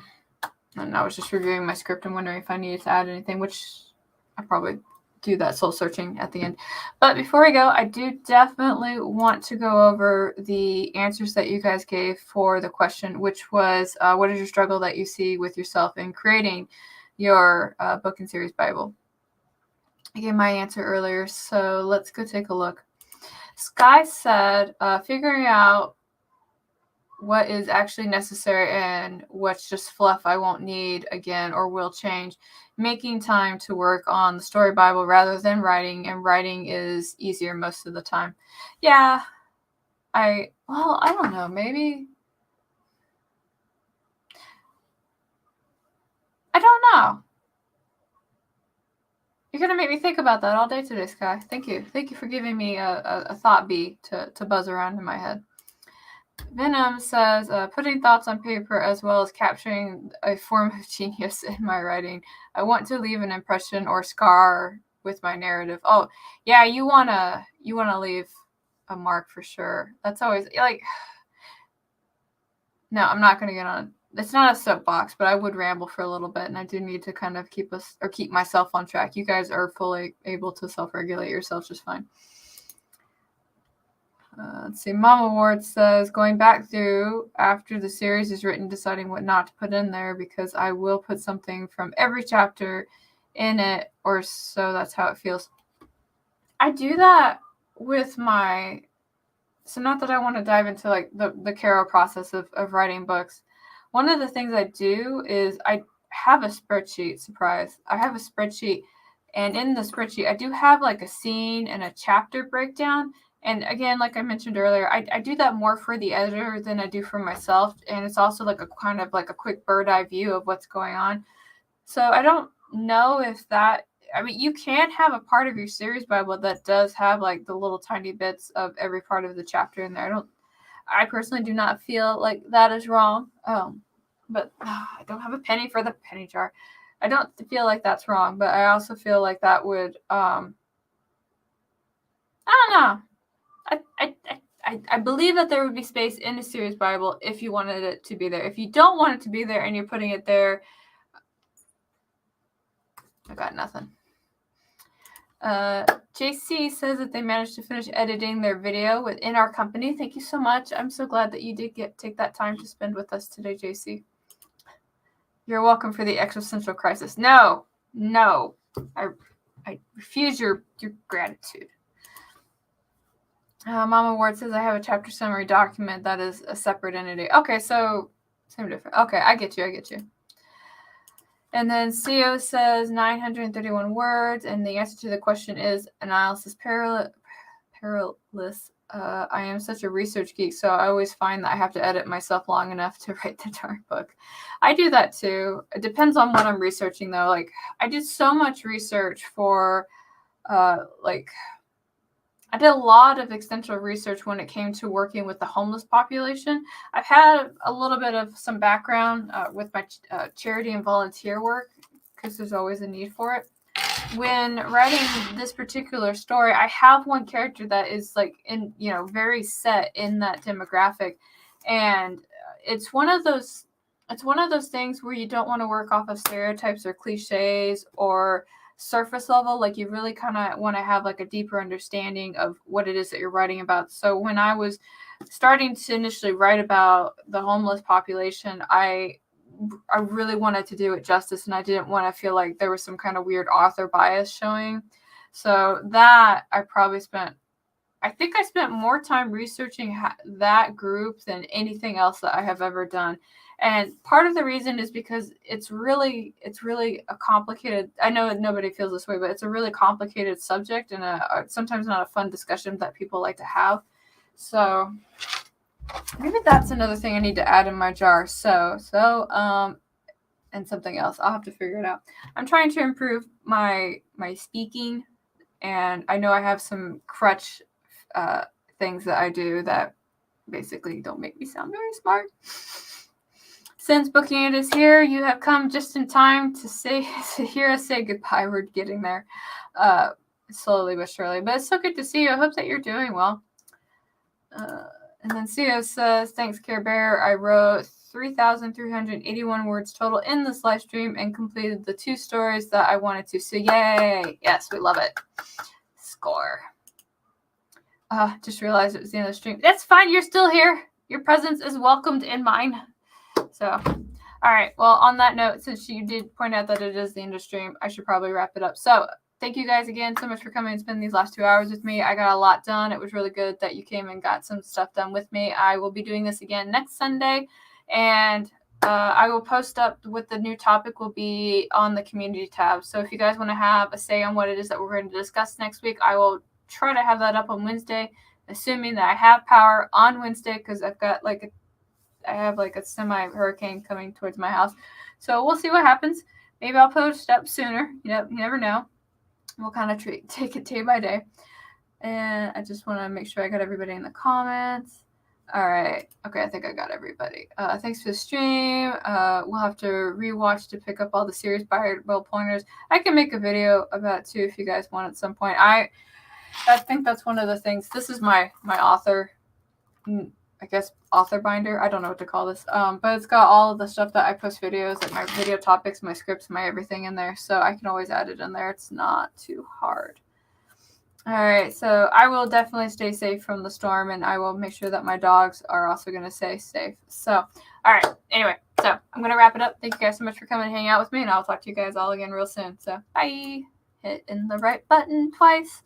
And I was just reviewing my script and wondering if I needed to add anything, which I probably do that soul searching at the end. But before I go, I do definitely want to go over the answers that you guys gave for the question, which was, what is your struggle that you see with yourself in creating your book and series Bible? I gave my answer earlier, so let's go take a look. Sky said, figuring out what is actually necessary and what's just fluff I won't need again or will change. Making time to work on the story Bible rather than writing, and writing is easier most of the time. Yeah, I don't know, maybe. I don't know. You're going to make me think about that all day today, Sky. Thank you. Thank you for giving me a thought bee to buzz around in my head. Venom says, putting thoughts on paper as well as capturing a form of genius in my writing. I want to leave an impression or scar with my narrative. Oh, yeah, you wanna leave a mark for sure. That's always like, no, I'm not gonna get on. It's not a soapbox, but I would ramble for a little bit, and I do need to kind of keep myself on track. You guys are fully able to self-regulate yourselves just fine. Let's see. Mama Ward says, going back through after the series is written, deciding what not to put in there because I will put something from every chapter in it, or so that's how it feels. I do that with my... So not that I want to dive into like the Carrow process of writing books. One of the things I do is I have a spreadsheet. Surprise. I have a spreadsheet. And in the spreadsheet, I do have like a scene and a chapter breakdown. And again, like I mentioned earlier, I do that more for the editor than I do for myself. And it's also like a kind of like a quick bird eye view of what's going on. So I don't know if that, I mean, you can have a part of your series Bible that does have like the little tiny bits of every part of the chapter in there. I personally do not feel like that is wrong. But I don't have a penny for the penny jar. I don't feel like that's wrong, but I also feel like that would, I don't know. I believe that there would be space in a series Bible if you wanted it to be there. If you don't want it to be there and you're putting it there, I got nothing. JC says that they managed to finish editing their video within our company. Thank you so much. I'm so glad that you did take that time to spend with us today, JC. You're welcome for the existential crisis. No. I refuse your gratitude. Mama Ward says, I have a chapter summary document that is a separate entity. Okay, so same different. Okay, I get you. And then CO says 931 words, and the answer to the question is analysis perilous. I am such a research geek, so I always find that I have to edit myself long enough to write the darn book. I do that too. It depends on what I'm researching, though. Like, I did so much research for, I did a lot of extensive research when it came to working with the homeless population. I've had a little bit of some background with my charity and volunteer work because there's always a need for it. When writing this particular story, I have one character that is like very set in that demographic, and it's one of those things where you don't want to work off of stereotypes or cliches or surface level. Like, you really kind of want to have like a deeper understanding of what it is that you're writing about. So when I was starting to initially write about the homeless population, I really wanted to do it justice, and I didn't want to feel like there was some kind of weird author bias showing. So that I think I spent more time researching that group than anything else that I have ever done. And part of the reason is because it's really a complicated, I know nobody feels this way, but it's a really complicated subject and sometimes not a fun discussion that people like to have. So maybe that's another thing I need to add in my jar. And something else. I'll have to figure it out. I'm trying to improve my speaking, and I know I have some crutch things that I do that basically don't make me sound very smart. Since booking it is here, you have come just in time to hear us say goodbye. We're getting there, slowly but surely. But it's so good to see you. I hope that you're doing well. And then Theo says, thanks, Care Bear. I wrote 3,381 words total in this live stream and completed the 2 stories that I wanted to. So yay! Yes, we love it. Score. Just realized it was the end of the stream. That's fine. You're still here. Your presence is welcomed in mine. So, all right. Well, on that note, since you did point out that it is the end of stream, I should probably wrap it up. So, thank you guys again so much for coming and spending these last 2 hours with me. I got a lot done. It was really good that you came and got some stuff done with me. I will be doing this again next Sunday, and I will post up what the new topic will be on the community tab. So if you guys want to have a say on what it is that we're going to discuss next week, I will try to have that up on Wednesday, assuming that I have power on Wednesday, because I've got I have a semi-hurricane coming towards my house. So we'll see what happens. Maybe I'll post up sooner. You never know. We'll kind of take it day by day. And I just want to make sure I got everybody in the comments. All right. Okay, I think I got everybody. Thanks for the stream. We'll have to rewatch to pick up all the series Bible pointers. I can make a video about it too if you guys want at some point. I think that's one of the things. This is my author, I guess, author binder. I don't know what to call this. But it's got all of the stuff that I post videos, like my video topics, my scripts, my everything in there. So I can always add it in there. It's not too hard. All right. So I will definitely stay safe from the storm, and I will make sure that my dogs are also going to stay safe. So, all right. Anyway, so I'm going to wrap it up. Thank you guys so much for coming and hanging out with me, and I'll talk to you guys all again real soon. So bye. Hitting the right button twice.